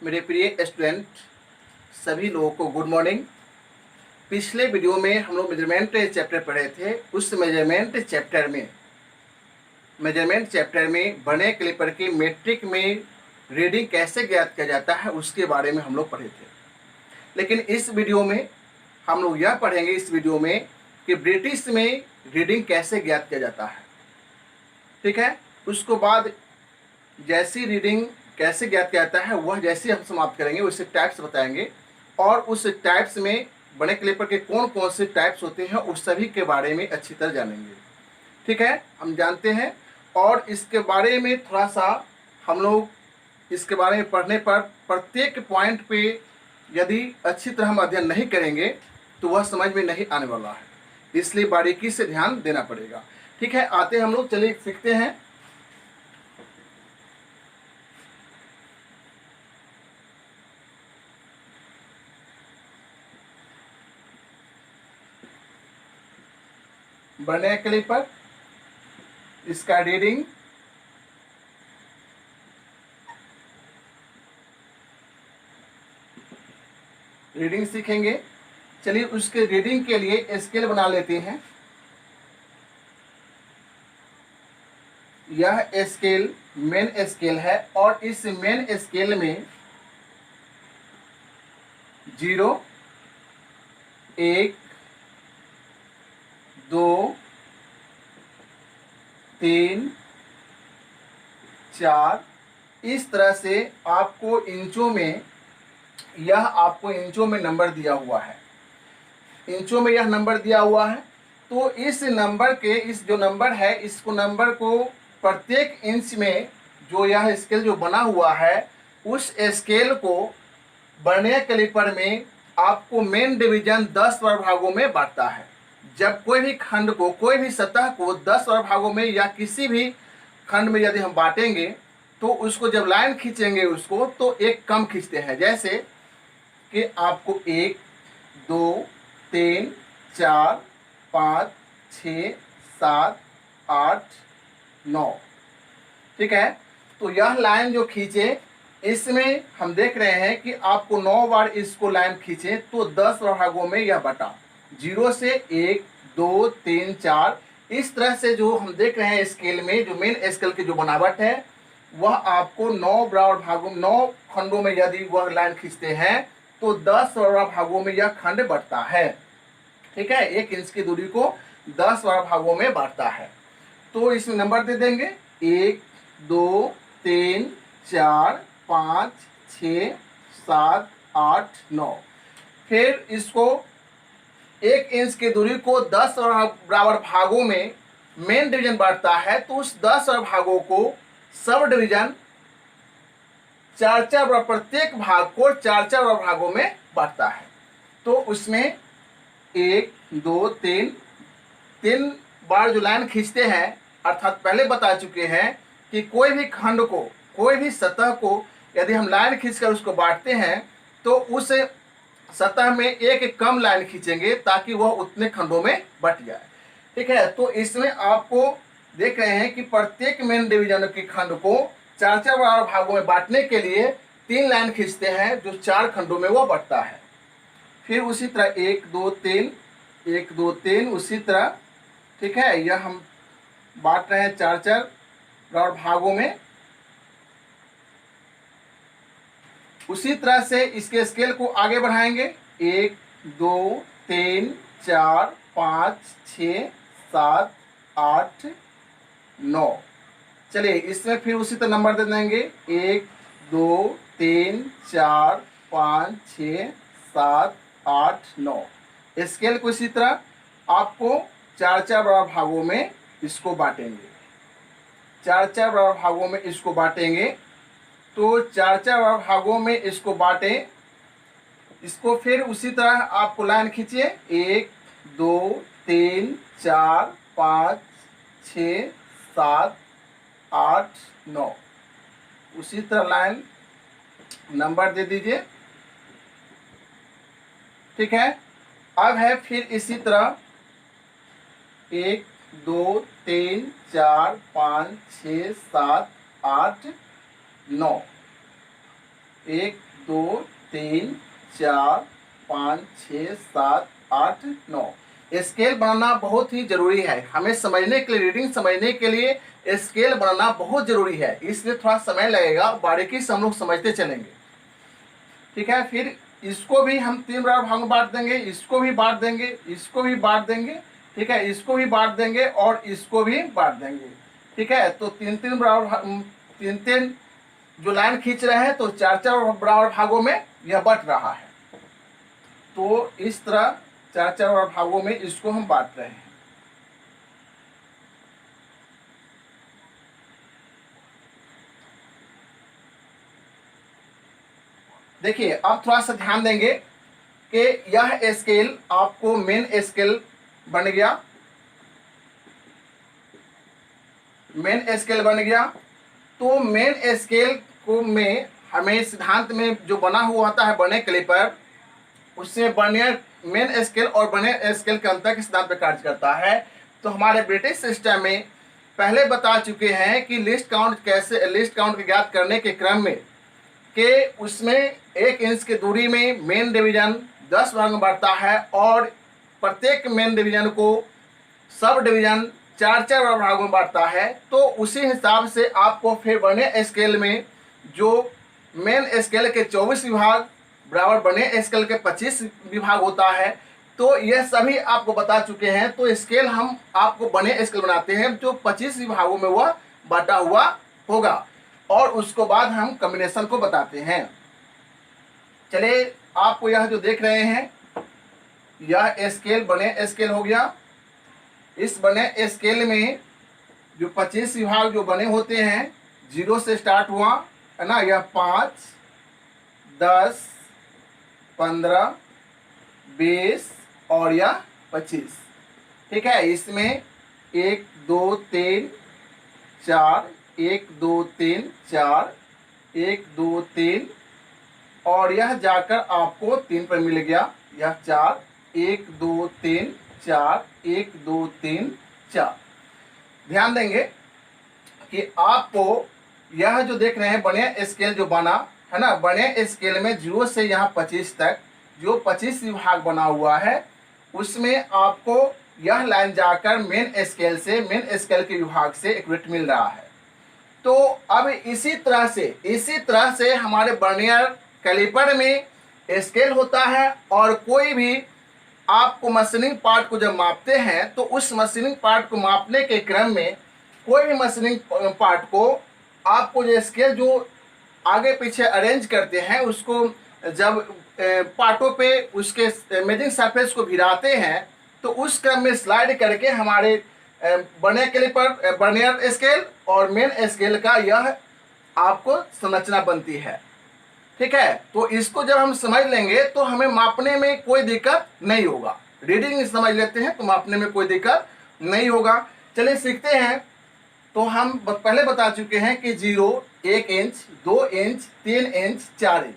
मेरे प्रिय स्टूडेंट सभी लोगों को गुड मॉर्निंग। पिछले वीडियो में हम लोग मेजरमेंट चैप्टर पढ़े थे। उस मेजरमेंट चैप्टर में बने कैलिपर की मेट्रिक में रीडिंग कैसे ज्ञात किया जाता है उसके बारे में हम लोग पढ़े थे। लेकिन इस वीडियो में हम लोग यह पढ़ेंगे कि ब्रिटिश में रीडिंग कैसे ज्ञात किया जाता है। ठीक है, उसको बाद जैसी रीडिंग कैसे ज्ञात किया जाता है वह जैसे हम समाप्त करेंगे उससे टाइप्स बताएंगे और उस टाइप्स में बड़े कैलिपर के कौन कौन से टाइप्स होते हैं उस सभी के बारे में अच्छी तरह जानेंगे। ठीक है, हम जानते हैं और इसके बारे में थोड़ा सा हम लोग इसके बारे में पढ़ने पर प्रत्येक पॉइंट पे यदि अच्छी तरह हम अध्ययन नहीं करेंगे तो वह समझ में नहीं आने वाला है, इसलिए बारीकी से ध्यान देना पड़ेगा। ठीक है, आते हम लोग चलिए सीखते हैं। बर्नियर कैलिपर, इसका रीडिंग सीखेंगे। चलिए उसके रीडिंग के लिए स्केल बना लेते हैं। यह स्केल मेन स्केल है और इस मेन स्केल में 0, 1, 2, 3, 4 इस तरह से आपको इंचों में नंबर दिया हुआ है। इंचों में यह नंबर दिया हुआ है, तो इस जो नंबर है इसको नंबर को प्रत्येक इंच में जो यह स्केल जो बना हुआ है उस स्केल को बर्नियर कैलिपर में आपको मेन डिवीजन 10 वर्ग भागों में बांटता है। जब कोई भी खंड को, कोई भी सतह को 10 वर्ग भागों में या किसी भी खंड में यदि हम बांटेंगे तो उसको जब लाइन खींचेंगे उसको तो एक कम खींचते हैं। जैसे कि आपको 1, 2, 3, 4, 5, 6, 7, 8, 9। ठीक है, तो यह लाइन जो खींचे इसमें हम देख रहे हैं कि आपको 9 बार इसको लाइन खींचे तो 10 भागों में यह बटा 0 से 1, 2, 3, 4 इस तरह से जो हम देख रहे हैं स्केल में जो मेन स्केल की जो बनावट है वह आपको 9 बराबर भागों 9 खंडों में यदि वह लाइन खींचते हैं तो 10 बराबर भागों में यह खंड बढ़ता है। ठीक है, 1 इंच की दूरी को 10 बराबर भागों में बांटता है। तो इसमें नंबर दे देंगे 1, 2, 3, 4, 5, 6, 7, 8, 9। फिर इसको 1 इंच की दूरी को 10 बराबर भागों में मेन डिवीजन बांटता है, तो उस 10 भागों को सब डिवीजन 4-4 बराबर, प्रत्येक भाग को 4-4 बराबर भागों में बांटता है। तो उसमें 1, 2, 3 बार जो लाइन खींचते हैं, अर्थात पहले बता चुके हैं कि कोई भी खंड को, कोई भी सतह को यदि हम लाइन खींचकर उसको बांटते हैं तो उस सतह में एक कम लाइन खींचेंगे ताकि वह उतने खंडों में बट जाए। ठीक है, तो इसमें आपको देख रहे हैं कि प्रत्येक मेन डिवीजन के खंड को 4-4 बराबर भागों में बांटने के लिए 3 लाइन खींचते हैं जो 4 खंडों में वो बटता है। फिर उसी तरह 1, 2, 3, 1, 2, 3 उसी तरह। ठीक है, यह हम बांट रहे हैं 4-4 बराबर भागों में। उसी तरह से इसके स्केल को आगे बढ़ाएंगे 1, 2, 3, 4, 5, 6, 7, 8, 9। चलिए इसमें फिर उसी तरह नंबर दे देंगे 1, 2, 3, 4, 5, 6, 7, 8, 9। स्केल को इसी तरह आपको 4-4 बराबर भागों में इसको बांटेंगे। 4-4 बराबर भागों में इसको बांटेंगे, तो 4-4 बराबर भागों में इसको बांटें। इसको फिर उसी तरह आपको लाइन खींचिए 1, 2, 3, 4, 5, 6, 7, 8, 9 उसी तरह लाइन नंबर दे दीजिए। ठीक है, अब है फिर इसी तरह 1, 2, 3, 4, 5, 6, 7, 8, 9। 1, 2 3 4 5 6 7 8 9। स्केल बनाना बहुत ही जरूरी है, हमें समझने के लिए, रीडिंग समझने के लिए स्केल बनाना बहुत जरूरी है, इसलिए थोड़ा समय लगेगा, बारीकी से हम लोग समझते चलेंगे। ठीक है, फिर इसको भी हम 3 बराबर भाग में बांट देंगे, इसको भी बांट देंगे, इसको भी बांट देंगे, ठीक है, इसको भी बांट देंगे और इसको भी बांट देंगे। ठीक है, तो 3 बराबर 3 जो लाइन खींच रहे हैं तो 4 बराबर भागों में यह बट रहा है। तो इस तरह 4 बराबर भागों में इसको हम बांट रहे हैं। देखिए, अब थोड़ा सा ध्यान देंगे कि यह स्केल आपको मेन स्केल बन गया, मेन स्केल बन गया। तो मेन स्केल को में हमें सिद्धांत में जो बना हुआ होता है बने कैलिपर, उससे बर्नियर मेन स्केल और बने स्केल के अंतर के सिद्धांत पर कार्य करता है। तो हमारे ब्रिटिश सिस्टम में पहले बता चुके हैं कि लिस्ट काउंट के ज्ञात करने के क्रम में कि उसमें 1 इंच की दूरी में मेन डिवीजन 10 भाग में बढ़ता है और प्रत्येक मेन डिवीजन को सब डिवीजन 4 भागों में बांटता है। तो उसी हिसाब से आपको फिर बने स्केल में जो मेन स्केल के 24 विभाग बराबर बने स्केल के 25 विभाग होता है। तो यह सभी आपको बता चुके हैं। तो स्केल हम आपको बने स्केल बनाते हैं जो 25 विभागों में वह बांटा हुआ होगा और उसको बाद हम कॉम्बिनेशन को बताते हैं। चलिए, आपको यह जो देख रहे हैं यह स्केल बने स्केल हो गया। इस बने स्केल में जो 25 विभाग जो बने होते हैं, 0 से स्टार्ट हुआ है ना, यह 5 10 15 20 और यह 25। ठीक है, इसमें 1 2 3 4 1 2 3 4 1 2 3 और यह जाकर आपको 3 पर मिल गया, यह 4 1 2 3 4 1 2 3 4। ध्यान देंगे कि आपको यह जो देख रहे हैं बने स्केल जो बना है ना, बने स्केल में 0 से यहाँ 25 तक जो 25 विभाग बना हुआ है उसमें आपको यह लाइन जाकर मेन स्केल के विभाग से इक्विवेलेंट मिल रहा है। तो अब इसी तरह से हमारे बर्नियर कैलिपर में स्केल होता है और कोई भी आपको मशीनिंग पार्ट को जब मापते हैं तो उस मशीनिंग पार्ट को मापने के क्रम में कोई भी मशीनिंग पार्ट को आपको जो स्केल जो आगे पीछे अरेंज करते हैं उसको जब पार्टों पे उसके मेजरिंग सरफेस को भिराते हैं तो उस क्रम में स्लाइड करके हमारे बने कैलिपर बर्नियर स्केल और मेन स्केल का यह आपको संरचना बनती है। ठीक है, तो इसको जब हम समझ लेंगे तो हमें मापने में कोई दिक्कत नहीं होगा। रीडिंग समझ लेते हैं तो मापने में कोई दिक्कत नहीं होगा। चलिए सीखते हैं। तो हम पहले बता चुके हैं कि 0 1 इंच 2 इंच 3 इंच 4 इंच।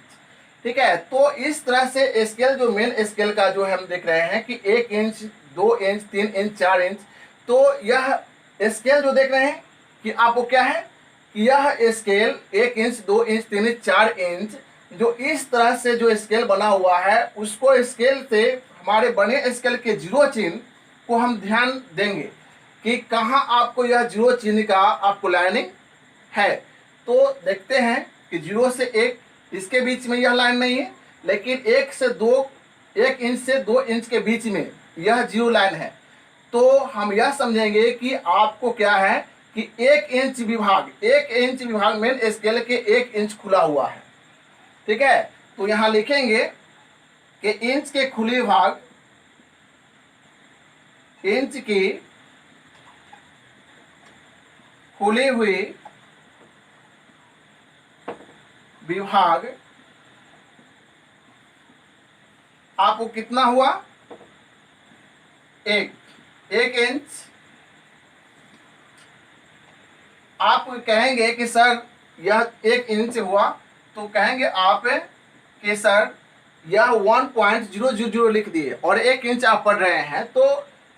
ठीक है, तो इस तरह से स्केल जो मेन स्केल का जो हम देख रहे हैं कि 1 इंच 2 इंच 3 इंच 4 इंच, तो यह स्केल जो देख रहे हैं कि आपको क्या है कि यह scale 1 inch 2 inch 3 inch 4 inch जो इस तरह से जो स्केल बना हुआ है उसको स्केल से हमारे बने स्केल के 0 चिन्ह को हम ध्यान देंगे कि कहाँ आपको यह 0 चिन्ह का आपको लाइनिंग है। तो देखते हैं कि 0 से 1 इसके बीच में यह लाइन नहीं है, लेकिन 1 इंच से 2 इंच के बीच में यह 0 लाइन है। तो हम यह समझेंगे कि आपको क्या है कि 1 इंच विभाग मेन स्केल के 1 इंच खुला हुआ है। ठीक है, तो यहां लिखेंगे कि इंच के खुले भाग, इंच की खुली हुई विभाग आपको कितना हुआ 1 इंच। आप कहेंगे कि सर यह 1 इंच हुआ, तो कहेंगे आप कि सर यह 1.000 लिख दिए और 1 इंच आप पढ़ रहे हैं तो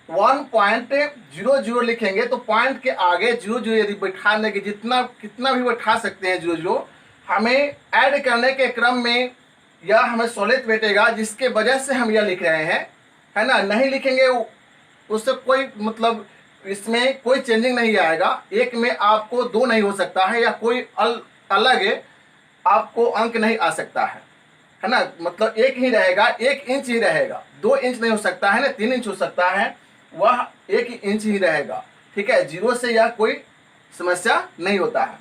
1.00 लिखेंगे तो पॉइंट के आगे 00 यदि बैठाने के कितना भी बैठा सकते हैं 00, हमें ऐड करने के क्रम में यह हमें सहूलियत भेटेगा, जिसके वजह से हम यह लिख रहे हैं, है ना। नहीं लिखेंगे उससे कोई मतलब इसमें कोई चेंजिंग नहीं आएगा। एक में आपको 2 नहीं हो सकता है, या कोई अलग आपको अंक नहीं आ सकता है ना। मतलब एक ही रहेगा, 1 इंच ही रहेगा, 2 इंच नहीं हो सकता है ना, 3 इंच हो सकता है, वह 1 इंच ही रहेगा। ठीक है, 0 से यह कोई समस्या नहीं होता है।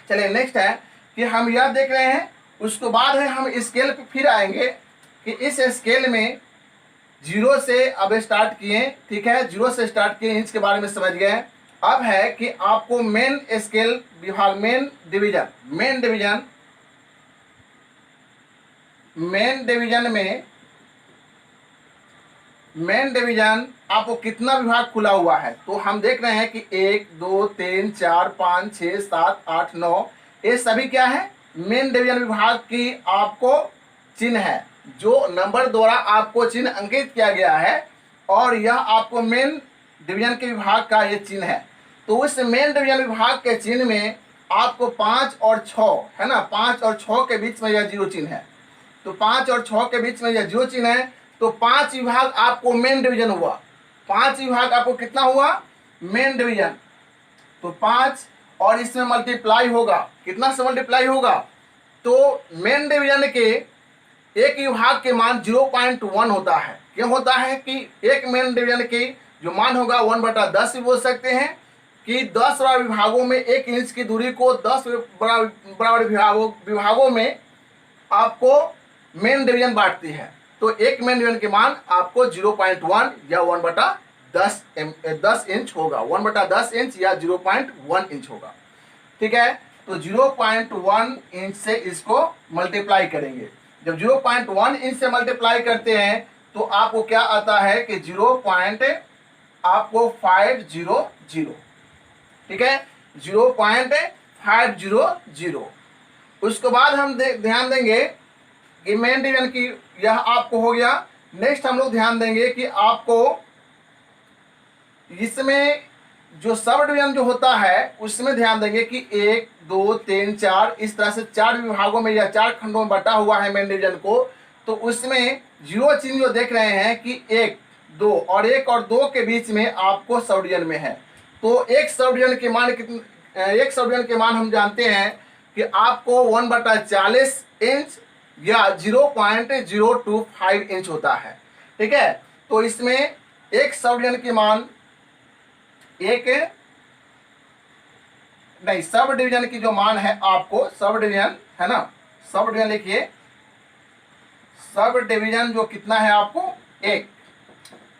चलिए नेक्स्ट है कि हम यह देख रहे हैं, उसके बाद है हम स्केल पे फिर आएंगे कि इस स्केल में 0 से अब स्टार्ट किए। ठीक है, 0 से स्टार्ट किए, इंच के बारे में समझ गए। अब है कि आपको मेन स्केल विभाग, मेन डिवीजन आपको कितना विभाग खुला हुआ है। तो हम देख रहे हैं कि 1 2 3 4 5 6 7 8 9, ये सभी क्या है, मेन डिवीजन विभाग की आपको चिन्ह है, जो नंबर द्वारा आपको चिन्ह अंकित किया गया है, और यह आपको मेन डिवीजन के विभाग का ये चिन्ह है। तो उस मेन डिवीजन विभाग के चिन्ह में आपको 5 और 6 है ना, 5 और 6 के बीच में यह 0 चिन्ह है। तो 5 और 6 के बीच में यह 0 चिन्ह है, तो 5 विभाग आपको मेन डिवीजन हुआ। 5 विभाग आपको कितना हुआ, मेन डिवीजन। तो 5 और इसमें मल्टीप्लाई होगा, कितना से मल्टीप्लाई होगा, तो मेन डिवीजन के एक विभाग के मान 0.1 होता है। क्यों होता है कि एक मेन डिवीजन के जो मान होगा 1/10 भी बोल सकते हैं, कि 10 बराबर विभागों में 1 इंच की दूरी को 10 बराबर विभागों में आपको मेन डिवीजन बांटती है। तो एक मेन डिवीजन के मान आपको 0.1 या 1/10 इंच होगा, 1/10 इंच या 0.1 इंच होगा। ठीक है, तो 0.1 इंच से इसको मल्टीप्लाई करेंगे। जब 0.1 इंच से मल्टीप्लाई करते हैं तो आपको क्या आता है कि 0.500। ठीक है, 0.500। उसके बाद हम ध्यान देंगे कि मेन डिवीजन की यह आपको हो गया। नेक्स्ट हम लोग ध्यान देंगे कि आपको इसमें जो सब डिवीजन जो होता है उसमें ध्यान देंगे कि 1 2 3 4 इस तरह से 4 विभागों में या 4 खंडों में बटा हुआ है मेन डिवीजन को। तो उसमें 0 चिन्ह जो देख रहे हैं कि 1 2 और 1 और 2 के बीच में आपको सब डिवीजन में है। तो एक सब डिवीजन के मान कितने, एक सब डिवीजन के मान हम जानते हैं कि आपको 1/40 इंच या 0.025 इंच होता है। ठीक है, तो इसमें एक सब डिवीजन के मान सब डिवीजन की जो मान है आपको, सब डिवीजन है ना, सब डिवीजन लिखिए, सब डिवीजन जो कितना है आपको 1,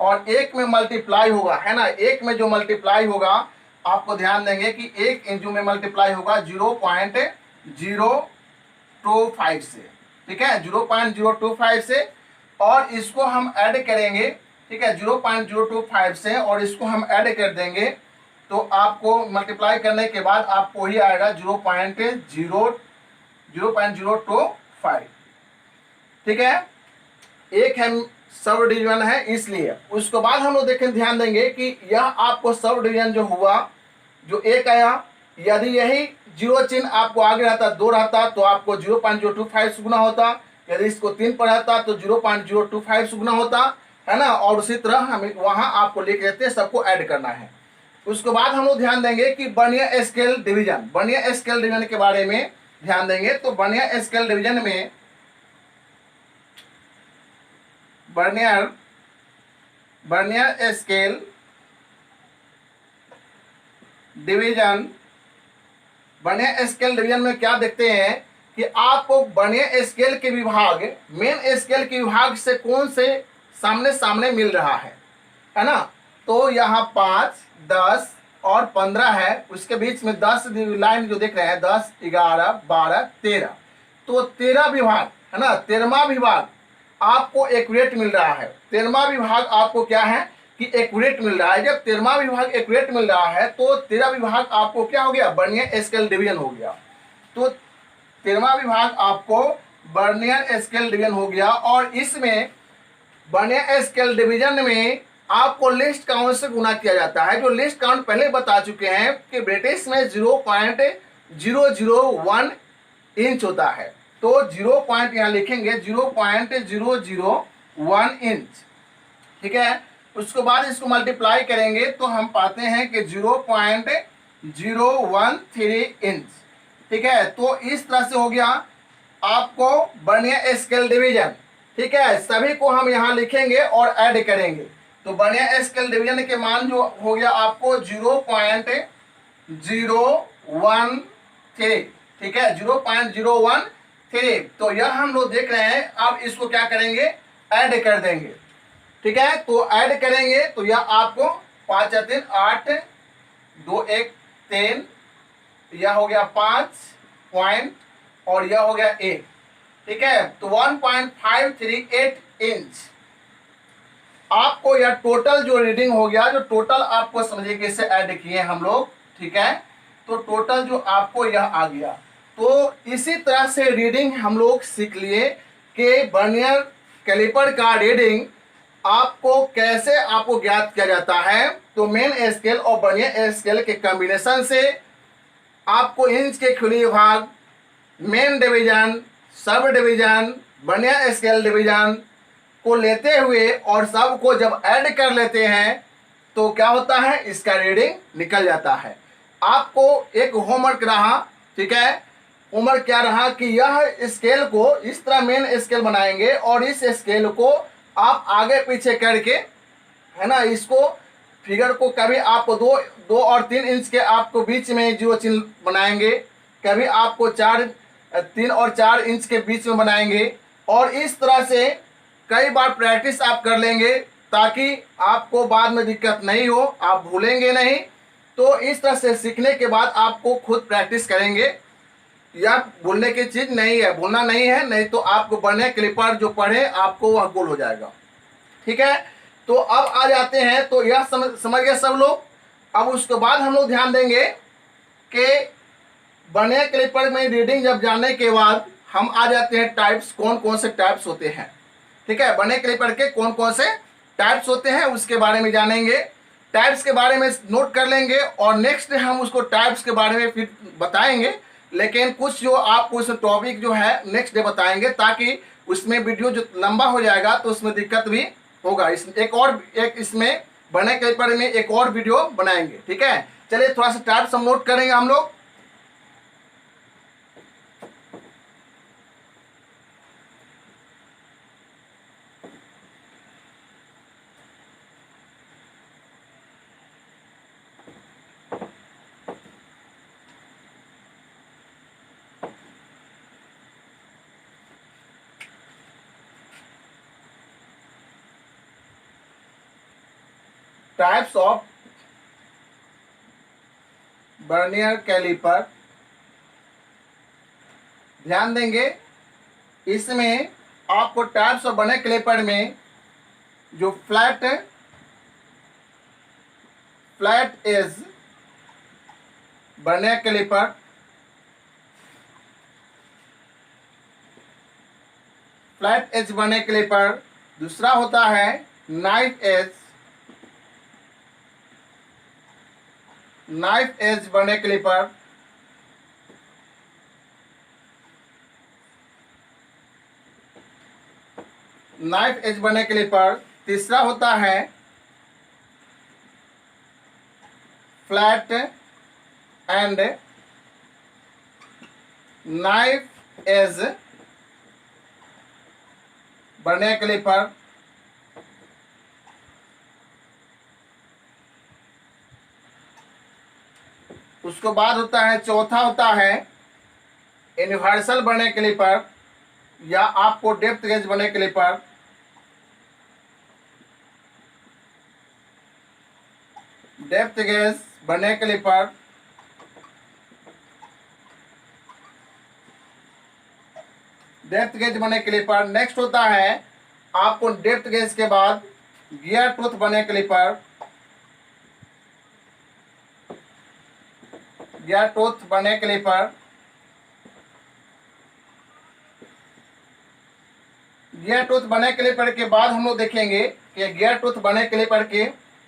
और 1 में मल्टीप्लाई होगा, है ना। 1 में जो मल्टीप्लाई होगा आपको ध्यान देंगे कि 1 इंचू में मल्टीप्लाई होगा 0.025 से। ठीक है, 0.025 से, और इसको हम ऐड करेंगे। ठीक है, 0.025 से और इसको हम ऐड कर देंगे, तो आपको मल्टीप्लाई करने के बाद आपको ही आएगा 0.025। ठीक है, एक है सब डिवीजन है इसलिए। उसके बाद हम लोग देखें, ध्यान देंगे कि यह आपको सब डिवीजन जो हुआ, जो 1 आया, यदि यही 0 चिन्ह आपको आगे रहता, 2 रहता, तो आपको 0.025 गुना होता। यदि इसको 3 पर रहता तो 0.025 गुना होता, है ना। और उसी तरह हमें वहां आपको लिख देते, सबको ऐड करना है। उसके बाद हम लोग ध्यान देंगे कि vernier scale division, vernier scale division के बारे में ध्यान देंगे। तो वर्नियर स्केल डिवीजन में vernier scale division, vernier scale division में क्या देखते हैं कि आपको वर्नियर स्केल के विभाग मेन स्केल के विभाग से कौन से सामने सामने मिल रहा है ना। तो यहाँ 5 10 और 15 है, उसके बीच में 10 लाइन जो देख रहे हैं, 10 11 12 13, तो 13 विभाग है ना। 13वां विभाग आपको एक्यूरेट मिल रहा है। 13वां विभाग आपको क्या है कि एक्यूरेट मिल रहा है। जब 13वां विभाग एक्यूरेट मिल रहा है तो 13 विभाग आपको क्या हो गया, वर्नियर स्केल डिवीजन हो गया। तो 13वां विभाग आपको वर्नियर स्केल डिवीजन हो गया। और इसमें वर्नियर स्केल डिवीजन में आपको लिस्ट काउंट से गुना किया जाता है। जो लिस्ट काउंट पहले बता चुके हैं कि ब्रिटिश में 0.001 इंच होता है। तो 0 पॉइंट यहाँ लिखेंगे 0.001 इंच, ठीक है। उसके बाद इसको मल्टीप्लाई करेंगे तो हम पाते हैं कि 0.013 इंच, ठीक है। तो इस तरह से हो गया आपको वर्नियर स्केल डिवीजन, ठीक है। सभी को हम यहाँ लिखेंगे और ऐड करेंगे। तो वर्नियर स्केल डिवीजन के मान जो हो गया आपको 0.013, ठीक है, 0.013। तो यह हम लोग देख रहे हैं। अब इसको क्या करेंगे, ऐड कर देंगे, ठीक है। तो ऐड करेंगे तो यह आपको 5 या 3 8, 2 1 3, यह हो गया 5 पॉइंट और यह हो गया 1, ठीक है। तो 1.538 इंच आपको यह टोटल जो रीडिंग हो गया, जो टोटल आपको समझिए कैसे ऐड किए हम लोग, ठीक है। तो टोटल जो आपको यह आ गया। तो इसी तरह से रीडिंग हम लोग सीख लिए कि वर्नियर कैलिपर का रीडिंग आपको कैसे आपको ज्ञात किया जाता है। तो मेन स्केल और वर्नियर स्केल के कॉम्बिनेशन से आपको इंच के खुली भाग, main division, sub division, vernier scale division को लेते हुए और सब को जब ऐड कर लेते हैं तो क्या होता है, इसका रीडिंग निकल जाता है। आपको एक होमवर्क रहा, ठीक है। होमवर्क क्या रहा कि यह स्केल को इस तरह मेन स्केल बनाएंगे और इस स्केल को आप आगे पीछे करके, है ना, इसको फिगर को कभी आपको 2 और 3 इंच के आपको बीच में 0 चिन्ह बनाएंगे, कभी आपको 3 और 4 इंच के बीच में बनाएंगे। और इस तरह से कई बार प्रैक्टिस आप कर लेंगे ताकि आपको बाद में दिक्कत नहीं हो, आप भूलेंगे नहीं। तो इस तरह से सीखने के बाद आपको खुद प्रैक्टिस करेंगे। यह भूलने की चीज़ नहीं है, भूलना नहीं है, नहीं तो आपको वर्नियर कैलिपर जो पढ़े आपको वह गोल हो जाएगा, ठीक है। तो अब आ जाते हैं, तो यह समझ गए सब लोग। अब उसके बाद हम लोग ध्यान देंगे कि वर्नियर कैलिपर में रीडिंग जब जानने के बाद हम आ जाते हैं टाइप्स, कौन कौन से टाइप्स होते हैं, ठीक है। वर्नियर कैलिपर के कौन कौन से टाइप्स होते हैं उसके बारे में जानेंगे। टाइप्स के बारे में नोट कर लेंगे और नेक्स्ट हम उसको टाइप्स के बारे में फिर बताएंगे। लेकिन कुछ जो आपको उस टॉपिक जो है नेक्स्ट डे बताएंगे, ताकि उसमें वीडियो जो लंबा हो जाएगा तो उसमें दिक्कत भी होगा। एक इसमें वर्नियर कैलिपर में एक और वीडियो बनाएंगे, ठीक है। चलिए थोड़ा सा टाइप्स हम नोट करेंगे हम लोग। टाइप्स ऑफ वर्नियर कैलिपर, ध्यान देंगे इसमें आपको टाइप्स ऑफ वर्नियर कैलिपर में जो flat edge vernier calliper, flat edge vernier calliper, दूसरा होता है knife edge vernier calliper, knife edge vernier calliper, तीसरा होता है flat and knife edge vernier calliper, उसके बाद होता है चौथा होता है यूनिवर्सल वर्नियर कैलिपर या आपको depth gauge vernier calliper, depth gauge vernier calliper, depth gauge vernier calliper. Next होता है आपको डेप्थ गेज के बाद gear tooth vernier calliper, gear tooth vernier calliper, gear tooth vernier calliper के बाद हम लोग देखेंगे कि गियर टूथ वर्नियर कैलिपर के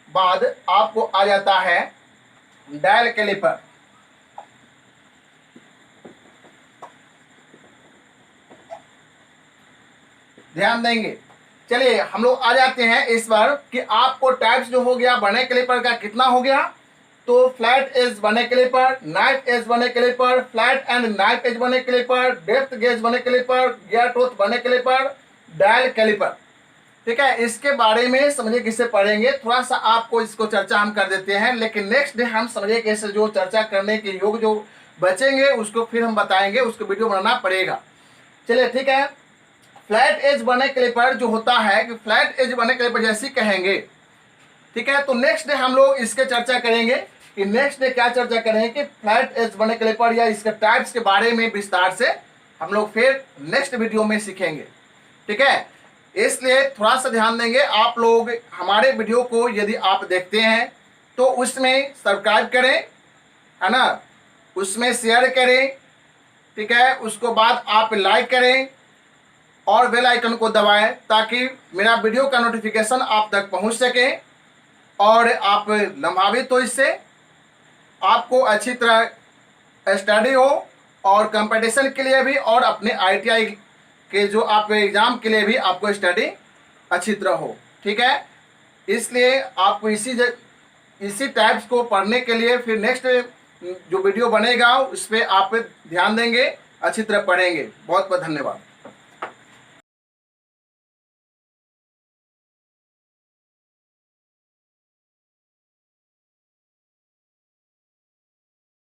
बाद आपको आ जाता है डायल कैलिपर। ध्यान देंगे। चलिए हम लोग आ जाते हैं इस बार कि आपको टाइप्स जो हो गया बने कैलिपर का कितना हो गया। तो फ्लैट एज बने कैलिपर, नाइफ एज बने caliper, flat and knife edge बने कैलिपर, डेप्थ गेज बने कैलिपर, गियर टूथ बने कैलिपर, डायल कैलिपर। ठीक है, इसके बारे में समझिए किससे पढ़ेंगे, थोड़ा सा आपको इसको चर्चा हम कर देते हैं, लेकिन नेक्स्ट डे हम समझिए कैसे जो चर्चा करने के योग जो बचेंगे उसको फिर हम बताएंगे, उसको वीडियो बनाना पड़ेगा। चलिए ठीक है, फ्लैट एज बने कैलिपर जो होता है कि फ्लैट एज बने कैलिपर जैसे कहेंगे। ठीक है, तो नेक्स्ट डे हम लोग इसके चर्चा करेंगे कि नेक्स्ट डे क्या चर्चा करेंगे कि फ्लैट एज बने कैलिपर या इसके टाइप्स के बारे में विस्तार से हम लोग फिर नेक्स्ट वीडियो में सीखेंगे। ठीक है, इसलिए थोड़ा सा ध्यान देंगे आप लोग। हमारे वीडियो को यदि आप देखते हैं तो उसमें सब्सक्राइब करें, है ना, उसमें शेयर करें। ठीक है, उसको बाद आप लाइक करें और बेल आइकन को दबाएं ताकि मेरा वीडियो का नोटिफिकेशन आप तक पहुंच सके और आप लाभान्वित हो इससे, आपको अच्छी तरह स्टडी हो और कंपटीशन के लिए भी और अपने ITI के जो आप एग्ज़ाम के लिए भी आपको स्टडी अच्छी तरह हो। ठीक है, इसलिए आपको इसी टाइप्स को पढ़ने के लिए फिर नेक्स्ट जो वीडियो बनेगा उस पर आप ध्यान देंगे, अच्छी तरह पढ़ेंगे। बहुत बहुत धन्यवाद।